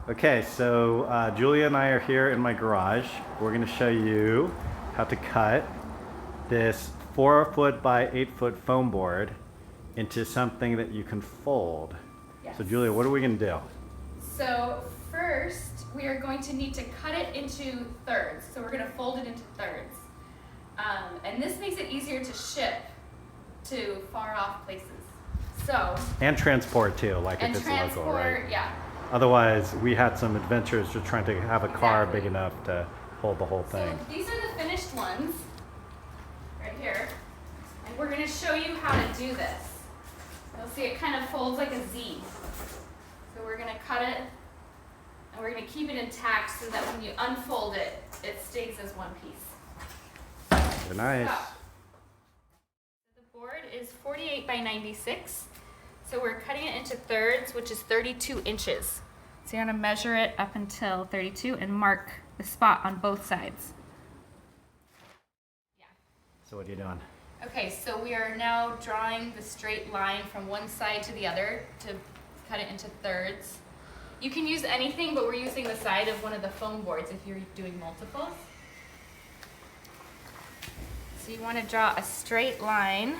Okay, so Julia and I are here in my garage. We're going to show you how to cut this 4 foot by 8 foot foam board into something that you can fold. Yes. So Julia, what are we going to do? So first, we are going to need to cut it into thirds. So we're going to fold it into thirds. And this makes it easier to ship to far off places. So And transport too, like if and it's transport, local, right? yeah. Otherwise, we had some adventures just trying to have a car Exactly. big enough to hold the whole thing. So these are the finished ones, right here. And we're going to show you how to do this. You'll see it kind of folds like a Z. So we're going to cut it, and we're going to keep it intact so that when you unfold it, it stays as one piece. Very nice. So, the board is 48 by 96. So we're cutting it into thirds, which is 32 inches. So you're going to measure it up until 32 and mark the spot on both sides. Yeah. So what are you doing? Okay, so we are now drawing the straight line from one side to the other to cut it into thirds. You can use anything, but we're using the side of one of the foam boards if you're doing multiples. So you want to draw a straight line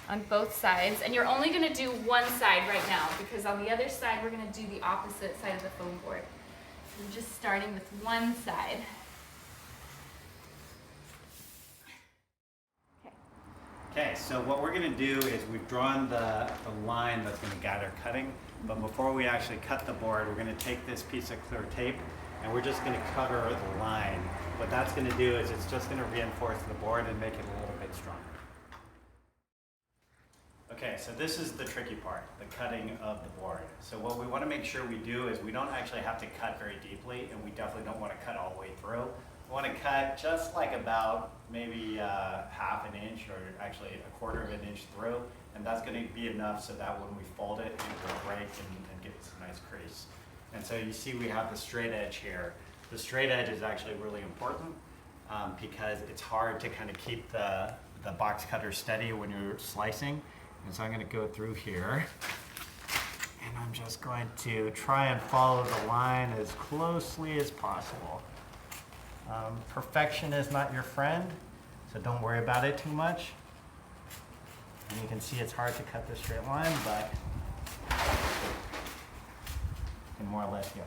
on both sides, and you're only going to do one side right now because on the other side we're going to do the opposite side of the foam board. So we're just starting with one side. Okay, so what we're going to do is we've drawn the line that's going to guide our cutting, but before we actually cut the board, we're going to take this piece of clear tape and we're just going to cover the line. What that's going to do is it's just going to reinforce the board and make it a little bit stronger. Okay, so this is the tricky part, the cutting of the board. So what we want to make sure we do is we don't actually have to cut very deeply, and we definitely don't want to cut all the way through. We want to cut just like about maybe half an inch or actually a quarter of an inch through, and that's going to be enough so that when we fold it, it will break and give us a nice crease. And so you see we have the straight edge here. The straight edge is actually really important because it's hard to kind of keep the box cutter steady when you're slicing. And so I'm going to go through here, and I'm just going to try and follow the line as closely as possible. Perfection is not your friend, so don't worry about it too much. And you can see it's hard to cut this straight line, but you can more or less get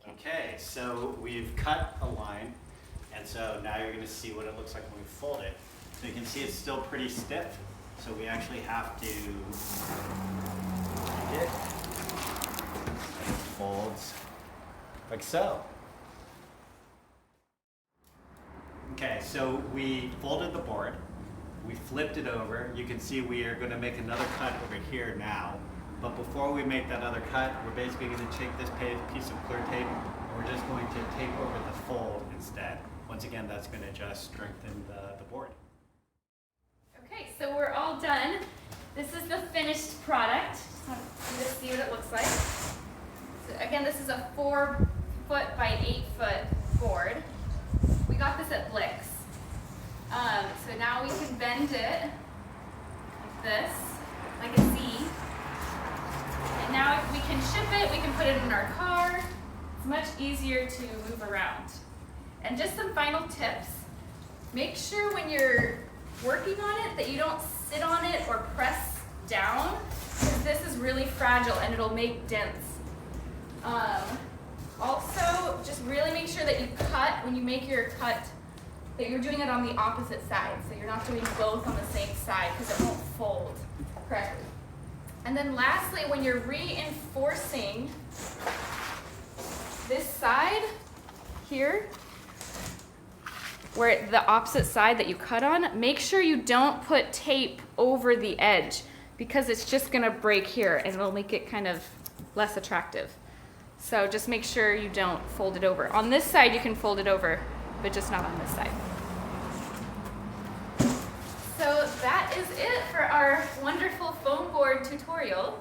it. Okay, so we've cut a line. And so now you're going to see what it looks like when we fold it. So you can see it's still pretty stiff. So we actually have to bend it. And it folds like so. Okay, so we folded the board. We flipped it over. You can see we are going to make another cut over here now. But before we make that other cut, we're basically going to take this piece of clear tape and we're just going to tape over the fold instead. Once again, that's going to just strengthen the board. Okay, so we're all done. This is the finished product. Just want you to see what it looks like. So again, this is a 4 foot by 8 foot board. We got this at Blick's. So now we can bend it like this, like a Z. And now if we can ship it, we can put it in our car. It's much easier to move around. And just some final tips. Make sure when you're working on it that you don't sit on it or press down, because this is really fragile and it'll make dents. Also, just really make sure that you cut, when you make your cut, that you're doing it on the opposite side. So you're not doing both on the same side because it won't fold correctly. And then lastly, when you're reinforcing this side here, where the opposite side that you cut on, make sure you don't put tape over the edge because it's just gonna break here and it'll make it kind of less attractive. So just make sure you don't fold it over. On this side you can fold it over, but just not on this side. So that is it for our wonderful foam board tutorial.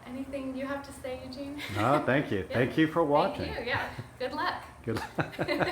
Anything you have to say, Eugene? No, thank you. Yeah. Thank you for watching. Thank you, yeah. Good luck. Good luck.